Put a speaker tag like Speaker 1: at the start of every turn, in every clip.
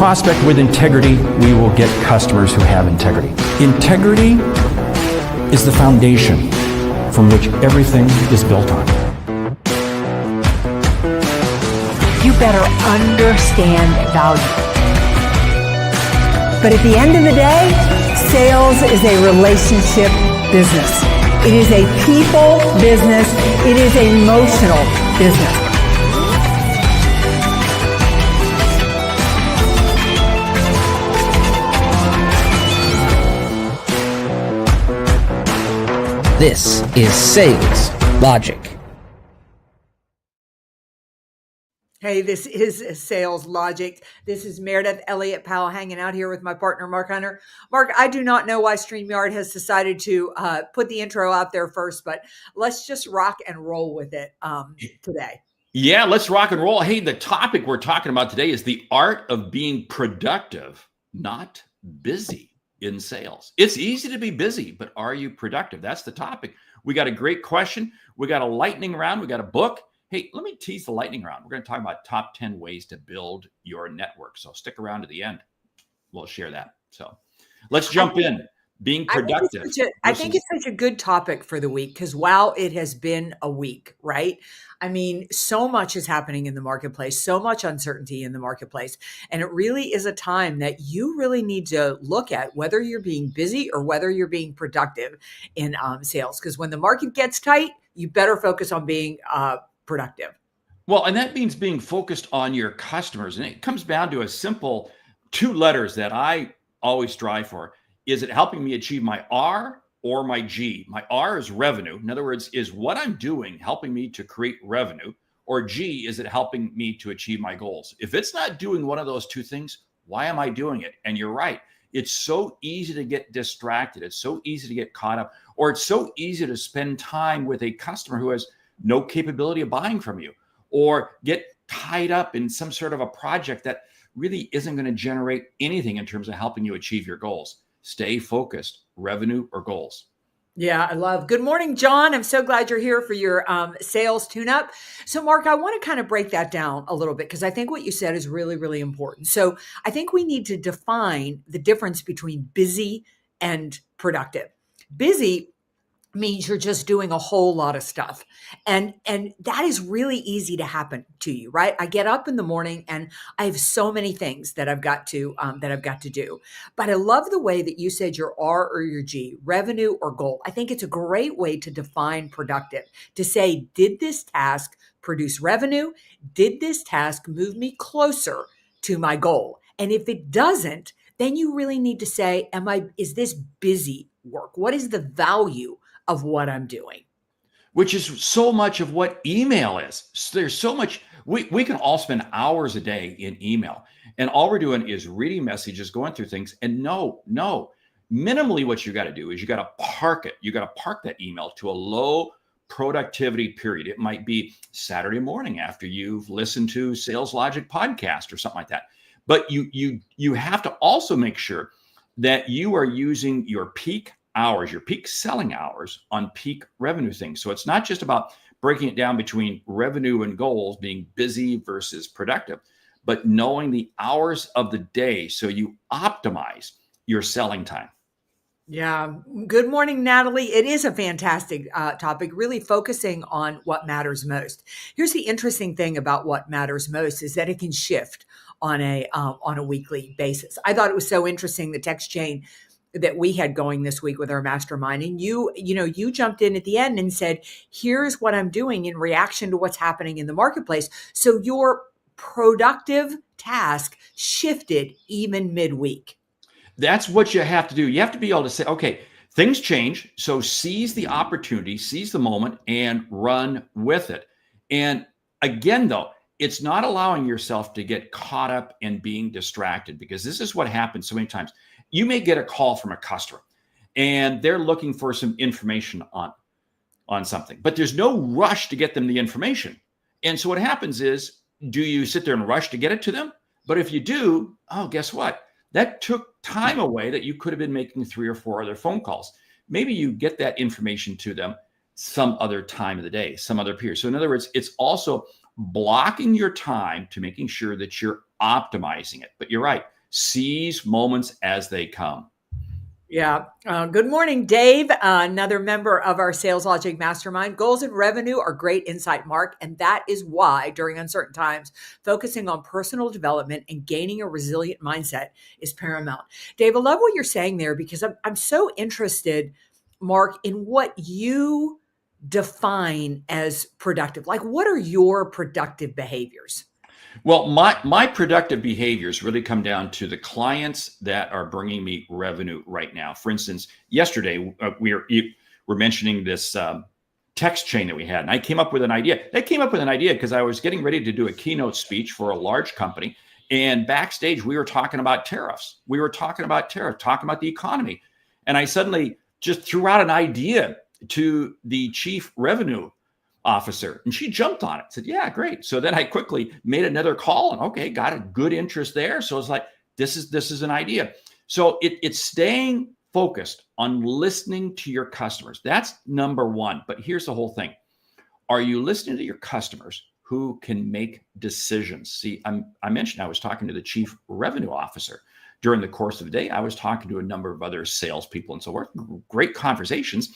Speaker 1: prospect with integrity, we will get customers who have integrity. Integrity is the foundation from which everything is built on.
Speaker 2: You better understand value. But at the end of the day, sales is a relationship business. It is a people business. It is an emotional business.
Speaker 3: This is Sales Logic.
Speaker 2: Hey, this is Sales Logic. This is Meridith, Elliott, Powell hanging out here with my partner, Mark Hunter. Mark, I do not know why StreamYard has decided to put the intro out there first, but let's just rock and roll with it today.
Speaker 4: Yeah, let's rock and roll. Hey, the topic we're talking about today is the art of being productive, not busy in sales. It's easy to be busy, but are you productive? That's the topic. We got a great question. We got a lightning round. We got a book. Hey, let me tease the lightning round. We're going to talk about top 10 ways to build your network. So stick around to the end. We'll share that. So let's jump in. Being productive.
Speaker 2: I think it's such a good topic for the week because wow, it has been a week, right? I mean, so much is happening in the marketplace, so much uncertainty in the marketplace. And it really is a time that you really need to look at whether you're being busy or whether you're being productive in sales. Because when the market gets tight, you better focus on being productive.
Speaker 4: Well, and that means being focused on your customers. And it comes down to a simple 2 letters that I always strive for. Is it helping me achieve my R or my G? My R is revenue. In other words, is what I'm doing helping me to create revenue? Or G, is it helping me to achieve my goals? If it's not doing one of those 2 things, why am I doing it? And you're right. It's so easy to get distracted. It's so easy to get caught up. Or it's so easy to spend time with a customer who has no capability of buying from you. Or get tied up in some sort of a project that really isn't going to generate anything in terms of helping you achieve your goals. Stay focused, revenue or goals.
Speaker 2: Yeah, I love. Good morning, John. I'm so glad you're here for your sales tune-up. So, Mark, I want to kind of break that down a little bit because I think what you said is really, really important. So I think we need to define the difference between busy and productive. Busy means you're just doing a whole lot of stuff. And that is really easy to happen to you, right? I get up in the morning and I have so many things that I've got to do. But I love the way that you said your R or your G, revenue or goal. I think it's a great way to define productive, to say, did this task produce revenue? Did this task move me closer to my goal? And if it doesn't, then you really need to say, is this busy work? What is the value of what I'm doing?
Speaker 4: Which is so much of what email is. So there's so much, we can all spend hours a day in email. And all we're doing is reading messages, going through things. And no, minimally what you got to do is you got to park it. You got to park that email to a low productivity period. It might be Saturday morning after you've listened to Sales Logic podcast or something like that. But you have to also make sure that you are using your peak hours, your peak selling hours on peak revenue things. So it's not just about breaking it down between revenue and goals, being busy versus productive, but knowing the hours of the day so you optimize your selling time.
Speaker 2: Yeah. Good morning, Natalie. It is a fantastic topic, really focusing on what matters most. Here's the interesting thing about what matters most is that it can shift on a weekly basis. I thought it was so interesting, the text chain that we had going this week with our mastermind. And you jumped in at the end and said, here's what I'm doing in reaction to what's happening in the marketplace. So your productive task shifted even midweek.
Speaker 4: That's what you have to do. You have to be able to say, okay, things change. So seize the opportunity, seize the moment and run with it. And again, though, it's not allowing yourself to get caught up in being distracted, because this is what happens so many times. You may get a call from a customer and they're looking for some information on something, but there's no rush to get them the information. And so what happens is, do you sit there and rush to get it to them? But if you do, oh, guess what? That took time away that you could have been making 3 or 4 other phone calls. Maybe you get that information to them some other time of the day, some other period. So in other words, it's also blocking your time to making sure that you're optimizing it. But you're right. Seize moments as they come.
Speaker 2: Yeah. Good morning, Dave, another member of our Sales Logic Mastermind. Goals and revenue are great insight, Mark. And that is why during uncertain times, focusing on personal development and gaining a resilient mindset is paramount. Dave, I love what you're saying there because I'm so interested, Mark, in what you define as productive. Like, what are your productive behaviors?
Speaker 4: Well, my productive behaviors really come down to the clients that are bringing me revenue right now. For instance, yesterday we were mentioning this text chain that we had, and I came up with an idea. They came up with an idea because I was getting ready to do a keynote speech for a large company, and backstage we were talking about tariffs. Talking about the economy, and I suddenly just threw out an idea to the chief revenue officer, and she jumped on it, said, yeah, great. So then I quickly made another call, and okay, got a good interest there. So it's like, this is an idea. So it's staying focused on listening to your customers. That's number one. But here's the whole thing. Are you listening to your customers who can make decisions? See, I mentioned I was talking to the chief revenue officer. During the course of the day, I was talking to a number of other salespeople and so forth. Great conversations,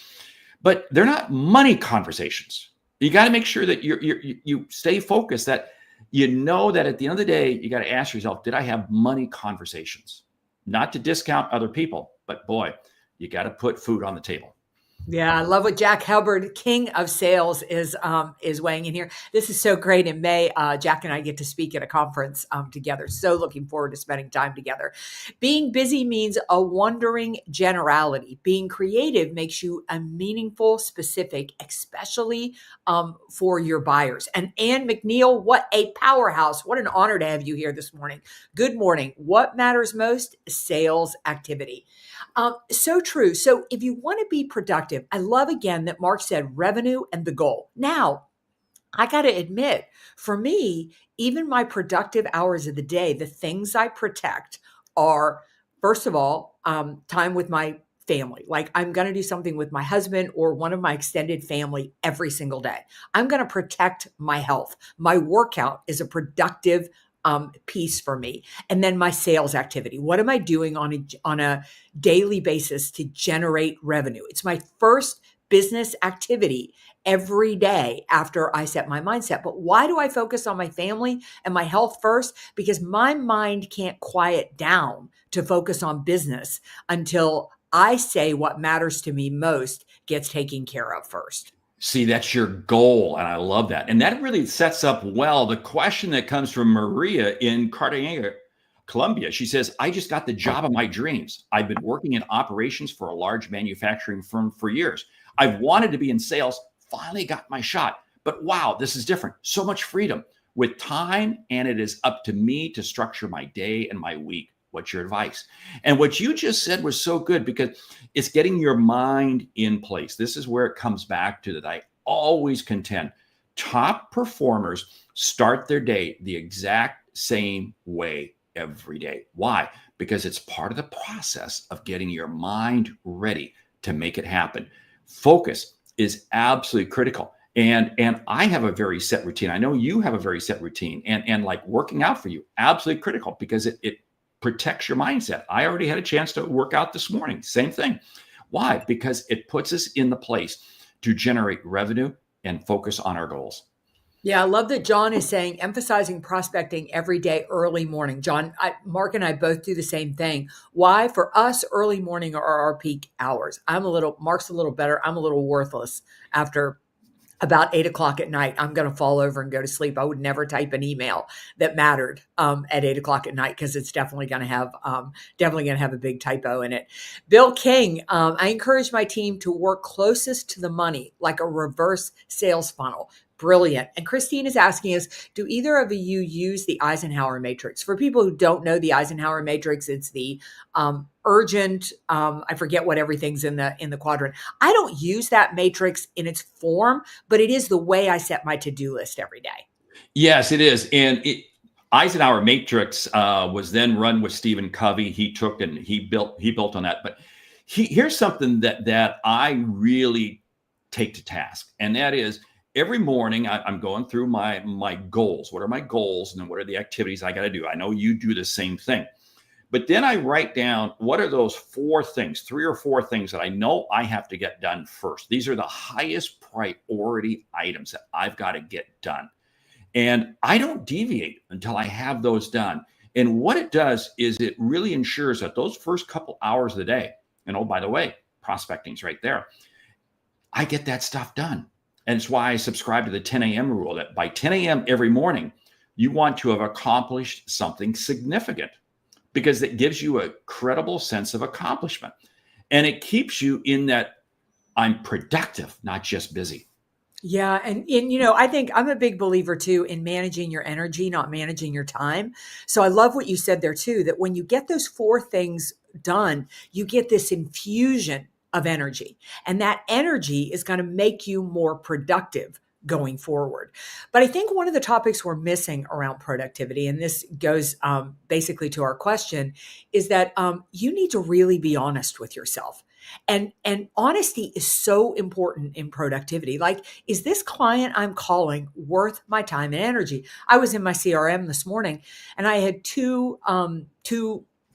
Speaker 4: but they're not money conversations. You got to make sure that you stay focused, that you know that at the end of the day, you got to ask yourself, did I have money conversations? Not to discount other people, but boy, you got to put food on the table.
Speaker 2: Yeah, I love what Jack Hubbard, king of sales, is weighing in here. This is so great. In May, Jack and I get to speak at a conference together. So looking forward to spending time together. Being busy means a wandering generality. Being creative makes you a meaningful, specific, especially for your buyers. And Ann McNeil, what a powerhouse. What an honor to have you here this morning. Good morning. What matters most? Sales activity. So true. So if you want to be productive, I love again that Mark said revenue and the goal. Now, I got to admit, for me, even my productive hours of the day, the things I protect are, first of all, time with my family. Like I'm going to do something with my husband or one of my extended family every single day. I'm going to protect my health. My workout is a productive piece for me. And then my sales activity. What am I doing on a daily basis to generate revenue? It's my first business activity every day after I set my mindset. But why do I focus on my family and my health first? Because my mind can't quiet down to focus on business until I say what matters to me most gets taken care of first.
Speaker 4: See, that's your goal. And I love that. And that really sets up well the question that comes from Maria in Cartagena, Colombia. She says, I just got the job of my dreams. I've been working in operations for a large manufacturing firm for years. I've wanted to be in sales, finally got my shot. But wow, this is different. So much freedom with time. And it is up to me to structure my day and my week. What's your advice? And what you just said was so good because it's getting your mind in place. This is where it comes back to that I always contend. Top performers start their day the exact same way every day. Why? Because it's part of the process of getting your mind ready to make it happen. Focus is absolutely critical. And I have a very set routine. I know you have a very set routine. And like working out for you, absolutely critical because it protects your mindset. I already had a chance to work out this morning. Same thing. Why? Because it puts us in the place to generate revenue and focus on our goals.
Speaker 2: Yeah, I love that John is saying, emphasizing prospecting every day, early morning. John, Mark and I both do the same thing. Why? For us, early morning are our peak hours. Mark's a little better. I'm a little worthless after about 8 o'clock at night. I'm going to fall over and go to sleep. I would never type an email that mattered at 8 o'clock at night because it's definitely going to have a big typo in it. Bill King, I encourage my team to work closest to the money, like a reverse sales funnel. Brilliant. And Christine is asking us, do either of you use the Eisenhower matrix? For people who don't know the Eisenhower matrix, it's the urgent, I forget what everything's in the quadrant. I don't use that matrix in its form, but it is the way I set my to-do list every day.
Speaker 4: Yes, it is. And Eisenhower matrix was then run with Stephen Covey. He took and he built on that. But here's something that I really take to task. And that is, every morning, I'm going through my goals. What are my goals? And then what are the activities I got to do? I know you do the same thing. But then I write down what are those 4 things, 3 or 4 things that I know I have to get done first. These are the highest priority items that I've got to get done. And I don't deviate until I have those done. And what it does is it really ensures that those first couple hours of the day, and oh, by the way, prospecting's right there, I get that stuff done. And it's why I subscribe to the 10 a.m. rule that by 10 a.m. every morning, you want to have accomplished something significant because it gives you a credible sense of accomplishment. And it keeps you in that I'm productive, not just busy.
Speaker 2: Yeah. And I think I'm a big believer too in managing your energy, not managing your time. So I love what you said there too, that when you get those 4 things done, you get this infusion of energy, and that energy is going to make you more productive going forward. But I think one of the topics we're missing around productivity, and this goes basically to our question, is that you need to really be honest with yourself. And honesty is so important in productivity. Like, is this client I'm calling worth my time and energy? I was in my CRM this morning and I had two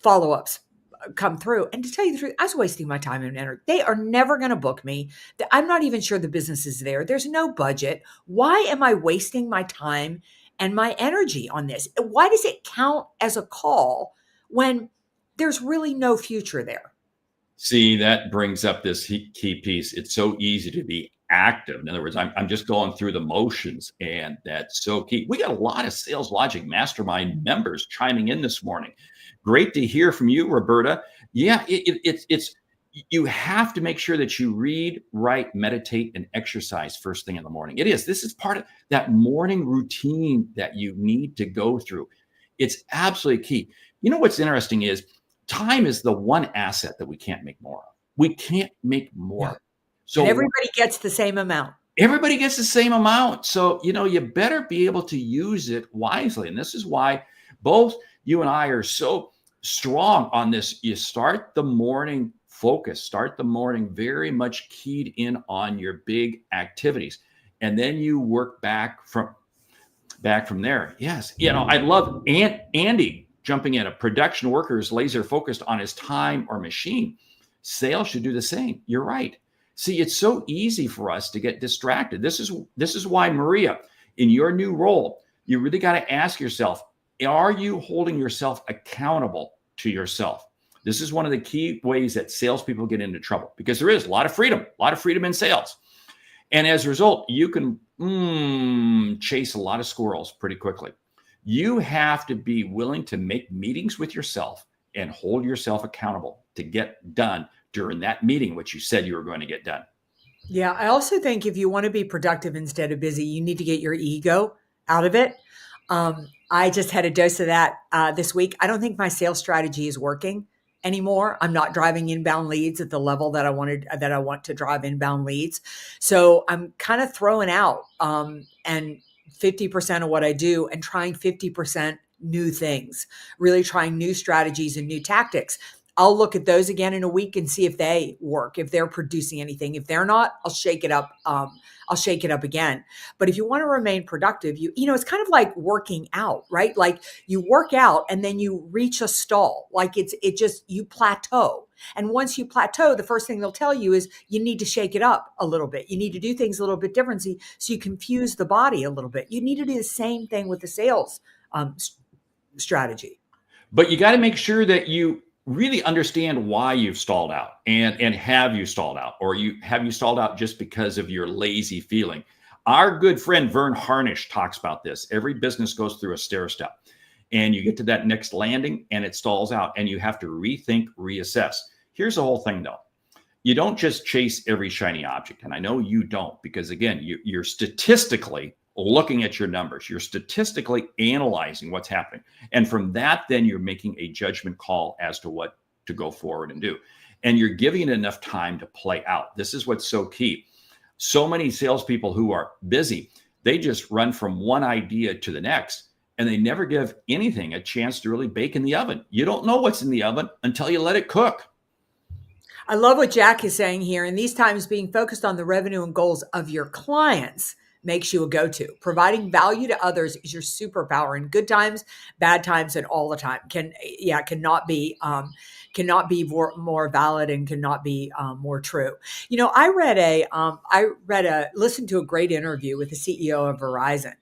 Speaker 2: follow-ups come through. And to tell you the truth, I was wasting my time and energy. They are never going to book me. I'm not even sure the business is there. There's no budget. Why am I wasting my time and my energy on this? Why does it count as a call when there's really no future there?
Speaker 4: See, that brings up this key piece. It's so easy to be active. In other words, I'm just going through the motions, and that's so key. We got a lot of Sales Logic Mastermind members chiming in this morning. Great to hear from you, Roberta. Yeah, it's you have to make sure that you read, write, meditate, and exercise first thing in the morning. This is part of that morning routine that you need to go through. It's absolutely key. You know what's interesting is time is the one asset that we can't make more of. We can't make more.
Speaker 2: Yeah.
Speaker 4: So
Speaker 2: and everybody gets the same amount.
Speaker 4: Everybody gets the same amount. So, you better be able to use it wisely. And this is why both you and I are so strong on this. You start the morning focused, start the morning very much keyed in on your big activities. And then you work back from there. Yes. I love Andy jumping in. A production worker is laser focused on his time or machine. Sales should do the same. You're right. See, it's so easy for us to get distracted. This is why, Maria, in your new role, you really got to ask yourself, are you holding yourself accountable to yourself? This is one of the key ways that salespeople get into trouble, because there is a lot of freedom in sales. And as a result, you can chase a lot of squirrels pretty quickly. You have to be willing to make meetings with yourself and hold yourself accountable to get done during that meeting, which you said you were going to get done.
Speaker 2: Yeah. I also think if you want to be productive instead of busy, you need to get your ego out of it. I just had a dose of that this week. I don't think my sales strategy is working anymore. I'm not driving inbound leads at the level that I want to drive inbound leads. So I'm kind of throwing out and 50% of what I do and trying 50% new things, really trying new strategies and new tactics. I'll look at those again in a week and see if they work, if they're producing anything. If they're not, I'll shake it up. I'll shake it up again. But if you want to remain productive, it's kind of like working out, right? Like you work out and then you reach a stall. Like you plateau. And once you plateau, the first thing they'll tell you is you need to shake it up a little bit. You need to do things a little bit differently so you confuse the body a little bit. You need to do the same thing with the sales strategy.
Speaker 4: But you got to make sure that you really understand why you've stalled out, and have you stalled out, or have you stalled out just because of your lazy feeling. Our good friend Vern Harnish talks about this. Every business goes through a stair step, and you get to that next landing and it stalls out, and you have to rethink, reassess. Here's the whole thing though. You don't just chase every shiny object. And I know you don't, because again, you're statistically looking at your numbers. You're statistically analyzing what's happening. And from that, then you're making a judgment call as to what to go forward and do. And you're giving it enough time to play out. This is what's so key. So many salespeople who are busy, they just run from one idea to the next, and they never give anything a chance to really bake in the oven. You don't know what's in the oven until you let it cook.
Speaker 2: I love what Jack is saying here. In these times, being focused on the revenue and goals of your clients makes you a go-to. Providing value to others is your superpower in good times, bad times, and all the time. Cannot be more valid and cannot be more true. Listened to a great interview with the CEO of Verizon.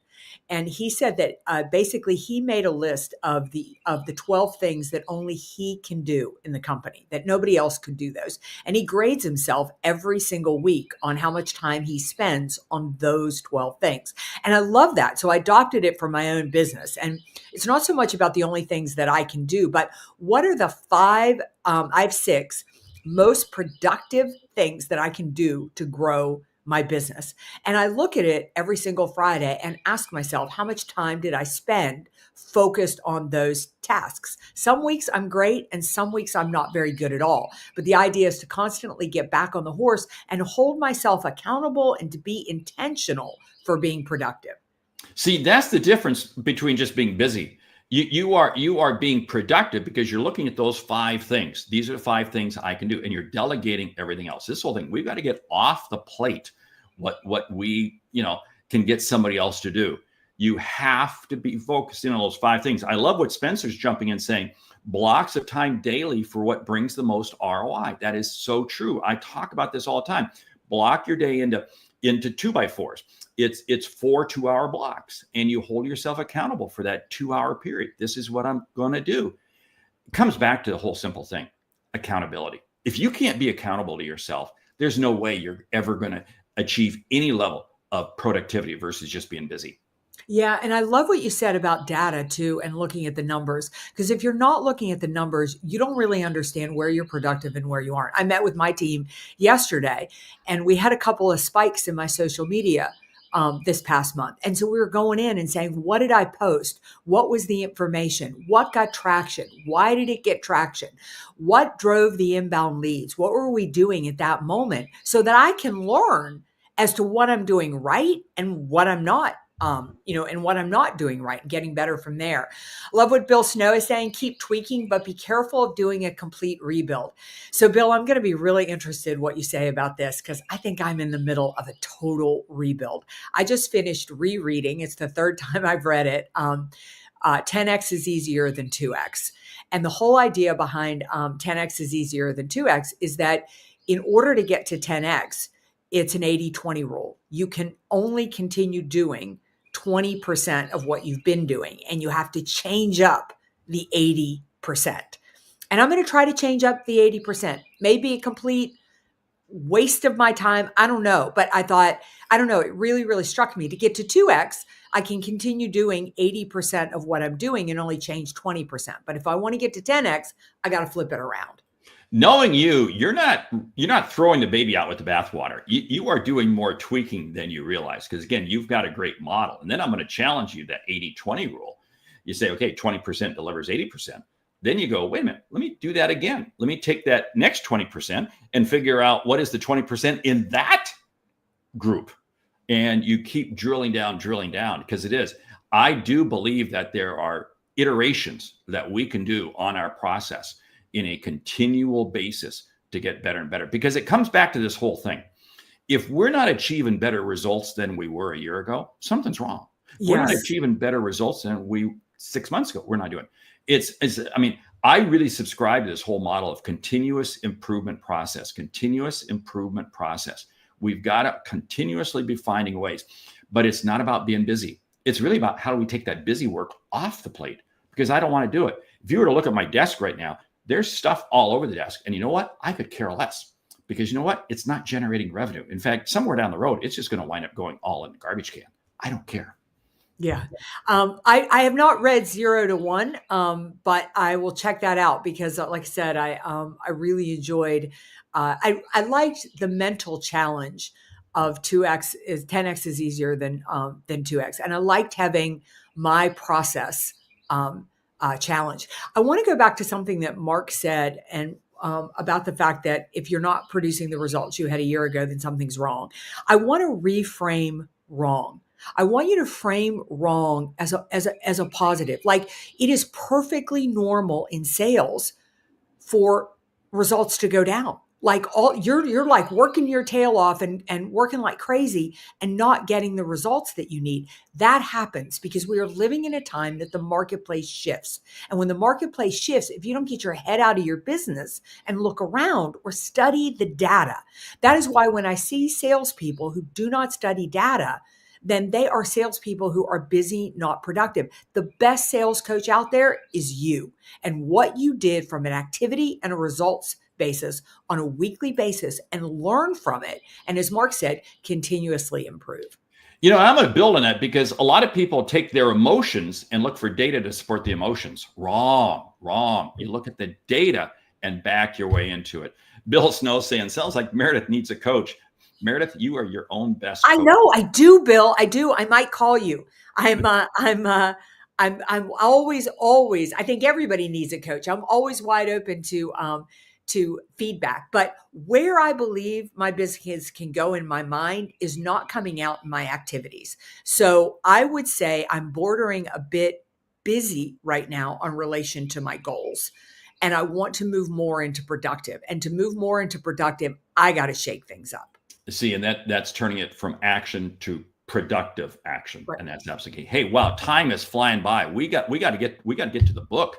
Speaker 2: And he said that basically he made a list of the 12 things that only he can do in the company, that nobody else could do those. And he grades himself every single week on how much time he spends on those 12 things. And I love that. So I adopted it for my own business. And it's not so much about the only things that I can do, but what are the I have 6 most productive things that I can do to grow my business. And I look at it every single Friday and ask myself, how much time did I spend focused on those tasks? Some weeks I'm great and some weeks I'm not very good at all. But the idea is to constantly get back on the horse and hold myself accountable and to be intentional for being productive.
Speaker 4: See, that's the difference between just being busy. You are being productive because you're looking at those 5 things. These are the 5 things I can do, and you're delegating everything else. This whole thing, we've got to get off the plate what we can get somebody else to do. You have to be focusing on those 5 things. I love what Spencer's jumping in saying, blocks of time daily for what brings the most ROI. That is so true. I talk about this all the time. Block your day into 2x4s. It's 4 2-hour blocks, and you hold yourself accountable for that 2-hour period. This is what I'm going to do. It comes back to the whole simple thing, accountability. If you can't be accountable to yourself, there's no way you're ever going to achieve any level of productivity versus just being busy.
Speaker 2: Yeah. And I love what you said about data too, and looking at the numbers, because if you're not looking at the numbers, you don't really understand where you're productive and where you aren't. I met with my team yesterday and we had a couple of spikes in my social media this past month. And so we were going in and saying, what did I post? What was the information? What got traction? Why did it get traction? What drove the inbound leads? What were we doing at that moment so that I can learn as to what I'm doing right and what I'm not, and what I'm not doing right, and getting better from there. Love what Bill Snow is saying, keep tweaking, but be careful of doing a complete rebuild. So Bill, I'm going to be really interested what you say about this, because I think I'm in the middle of a total rebuild. I just finished rereading. It's the 3rd time I've read it. 10x is easier than 2x. And the whole idea behind 10x is easier than 2x is that in order to get to 10x, it's an 80-20 rule. You can only continue doing 20% of what you've been doing, and you have to change up the 80%. And I'm going to try to change up the 80%. Maybe a complete waste of my time. I don't know. But I thought, it really, really struck me. To get to 2x, I can continue doing 80% of what I'm doing and only change 20%. But if I want to get to 10x, I got to flip it around.
Speaker 4: Knowing you're not throwing the baby out with the bathwater. You are doing more tweaking than you realize, because again, you've got a great model. And then I'm going to challenge you, that 80-20 rule. You say, okay, 20% delivers 80%. Then you go, wait a minute, let me do that again. Let me take that next 20% and figure out what is the 20% in that group. And you keep drilling down, because it is. I do believe that there are iterations that we can do on our process in a continual basis to get better and better, because it comes back to this whole thing. If we're not achieving better results than we were a year ago, something's wrong. Yes. We're not achieving better results than we 6 months ago. We're not doing it. I really subscribe to this whole model of continuous improvement process. We've got to continuously be finding ways, but it's not about being busy. It's really about how do we take that busy work off the plate, because I don't want to do it. If you were to look at my desk right now, there's stuff all over the desk. And you know what? I could care less, because you know what? It's not generating revenue. In fact, somewhere down the road, it's just going to wind up going all in the garbage can. I don't care.
Speaker 2: Yeah. I have not read 0 to 1, but I will check that out, because like I said, I really enjoyed, I liked the mental challenge of 10x is easier than 2x. And I liked having my process, challenge. I want to go back to something that Mark said, and about the fact that if you're not producing the results you had a year ago, then something's wrong. I want to reframe wrong. I want you to frame wrong as a positive. Like, it is perfectly normal in sales for results to go down. like all you're like working your tail off and working like crazy and not getting the results that you need. That happens because we are living in a time that the marketplace shifts. And when the marketplace shifts, if you don't get your head out of your business and look around or study the data, that is why when I see salespeople who do not study data, then they are salespeople who are busy, not productive. The best sales coach out there is you and what you did from an activity and a results basis on a weekly basis and learn from it. And as Mark said, continuously improve.
Speaker 4: I'm going to build on that because a lot of people take their emotions and look for data to support the emotions. Wrong. You look at the data and back your way into it. Bill Snow saying, sounds like Meridith needs a coach. Meridith, you are your own best coach.
Speaker 2: I know, I do, Bill. I do. I might call you. I'm always, I think everybody needs a coach. I'm always wide open to feedback. But where I believe my business can go in my mind is not coming out in my activities. So I would say I'm bordering a bit busy right now on relation to my goals. And I want to move more into productive. And to move more into productive, I got to shake things up.
Speaker 4: See, and that's turning it from action to productive action.
Speaker 2: Right.
Speaker 4: And that's absolutely key. Hey, wow, time is flying by. We got to get to the book.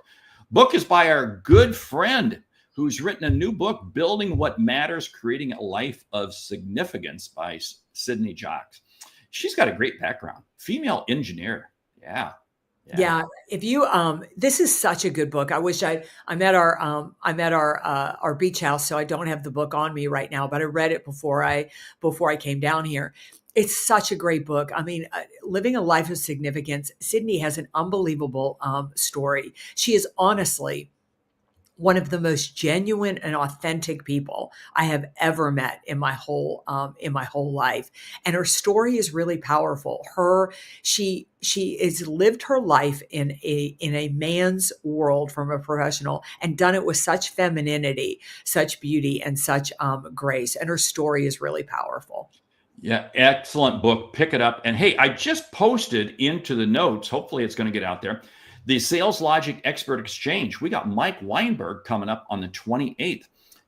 Speaker 4: Book is by our good friend who's written a new book, Building What Matters, Creating a Life of Significance by Sydney Jocks. She's got a great background, female engineer. Yeah.
Speaker 2: If you, this is such a good book. I wish I'm at our beach house, so I don't have the book on me right now, but I read it before I came down here. It's such a great book. I mean, Living a Life of Significance. Sydney has an unbelievable story. She is honestly one of the most genuine and authentic people I have ever met in my whole life. And her story is really powerful. She has lived her life in a man's world from a professional and done it with such femininity, such beauty, and such grace. And her story is really powerful.
Speaker 4: Yeah, excellent book. Pick it up. And hey, I just posted into the notes, hopefully it's going to get out there, the Sales Logic Expert Exchange. We got Mike Weinberg coming up on the 28th.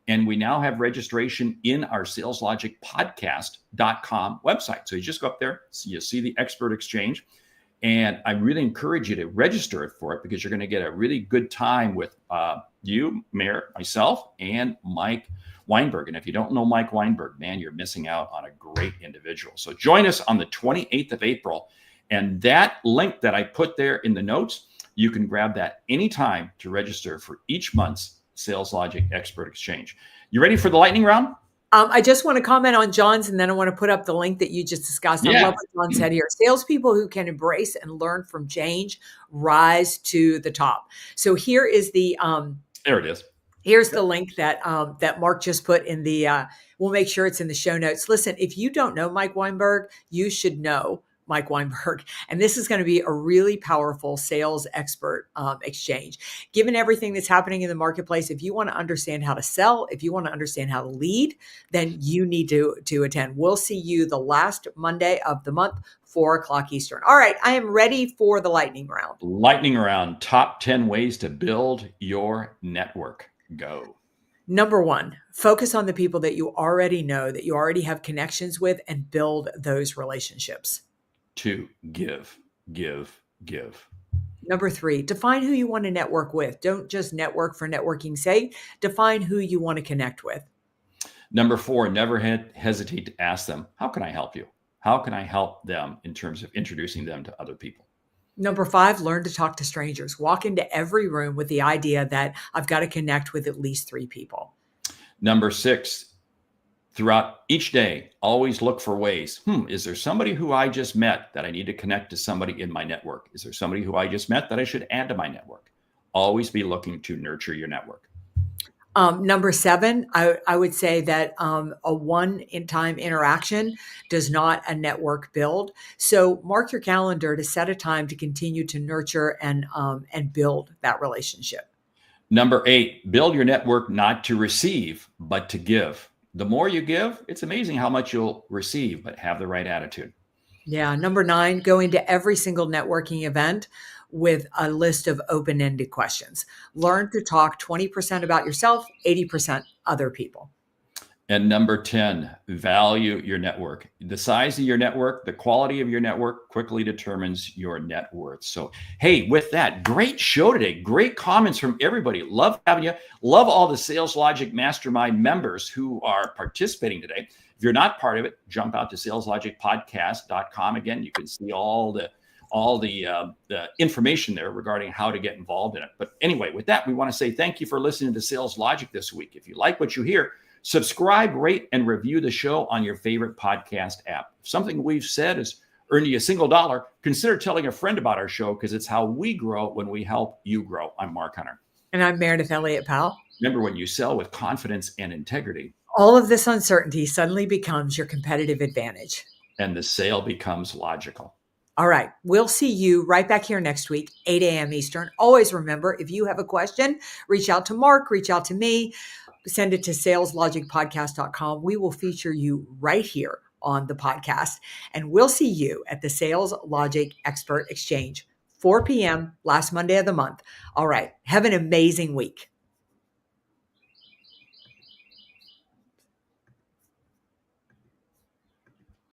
Speaker 4: And we now have registration in our saleslogicpodcast.com website. So you just go up there, so you see the Expert Exchange. And I really encourage you to register for it because you're going to get a really good time with you, Mayor, myself, and Mike Weinberg. And if you don't know Mike Weinberg, man, you're missing out on a great individual. So join us on the 28th of April. And that link that I put there in the notes, you can grab that anytime to register for each month's Sales Logic Expert Exchange. You ready for the lightning round?
Speaker 2: I just want to comment on John's, and then I want to put up the link that you just discussed. I love what John said here. Salespeople who can embrace and learn from change rise to the top. So here is the
Speaker 4: there it is.
Speaker 2: Here's the link that Mark just put in the. We'll make sure it's in the show notes. Listen, if you don't know Mike Weinberg, you should know Mike Weinberg. And this is going to be a really powerful sales expert exchange. Given everything that's happening in the marketplace, if you want to understand how to sell, if you want to understand how to lead, then you need to attend. We'll see you the last Monday of the month, 4:00 Eastern. All right, I am ready for the lightning round.
Speaker 4: Lightning round, top 10 ways to build your network. Go.
Speaker 2: Number 1, focus on the people that you already know, that you already have connections with, and build those relationships.
Speaker 4: 2, give.
Speaker 2: Number 3, define who you want to network with. Don't just network for networking's sake. Define who you want to connect with.
Speaker 4: Number 4, never hesitate to ask them, how can I help you? How can I help them in terms of introducing them to other people?
Speaker 2: Number 5, learn to talk to strangers. Walk into every room with the idea that I've got to connect with at least 3 people.
Speaker 4: Number 6, throughout each day, always look for ways. Is there somebody who I just met that I need to connect to somebody in my network? Is there somebody who I just met that I should add to my network? Always be looking to nurture your network.
Speaker 2: Number 7, I would say that a one-time interaction does not a network build. So mark your calendar to set a time to continue to nurture and build that relationship.
Speaker 4: Number 8, build your network not to receive, but to give. The more you give, it's amazing how much you'll receive, but have the right attitude.
Speaker 2: Yeah. Number 9, go into every single networking event with a list of open-ended questions. Learn to talk 20% about yourself, 80% other people.
Speaker 4: And number 10, value your network. The size of your network, the quality of your network quickly determines your net worth. So, hey, with that, great show today. Great comments from everybody. Love having you. Love all the Sales Logic Mastermind members who are participating today. If you're not part of it, jump out to saleslogicpodcast.com. Again, you can see all the information there regarding how to get involved in it. But anyway, with that, we want to say thank you for listening to Sales Logic this week. If you like what you hear, subscribe, rate, and review the show on your favorite podcast app. If something we've said has earned you $1, consider telling a friend about our show, because it's how we grow when we help you grow. I'm Mark Hunter.
Speaker 2: And I'm Meridith Elliott Powell.
Speaker 4: Remember, when you sell with confidence and integrity,
Speaker 2: all of this uncertainty suddenly becomes your competitive advantage.
Speaker 4: And the sale becomes logical.
Speaker 2: All right. We'll see you right back here next week, 8 a.m. Eastern. Always remember, if you have a question, reach out to Mark, reach out to me. Send it to saleslogicpodcast.com. We will feature you right here on the podcast. And we'll see you at the Sales Logic Expert Exchange, 4 p.m. last Monday of the month. All right. Have an amazing week.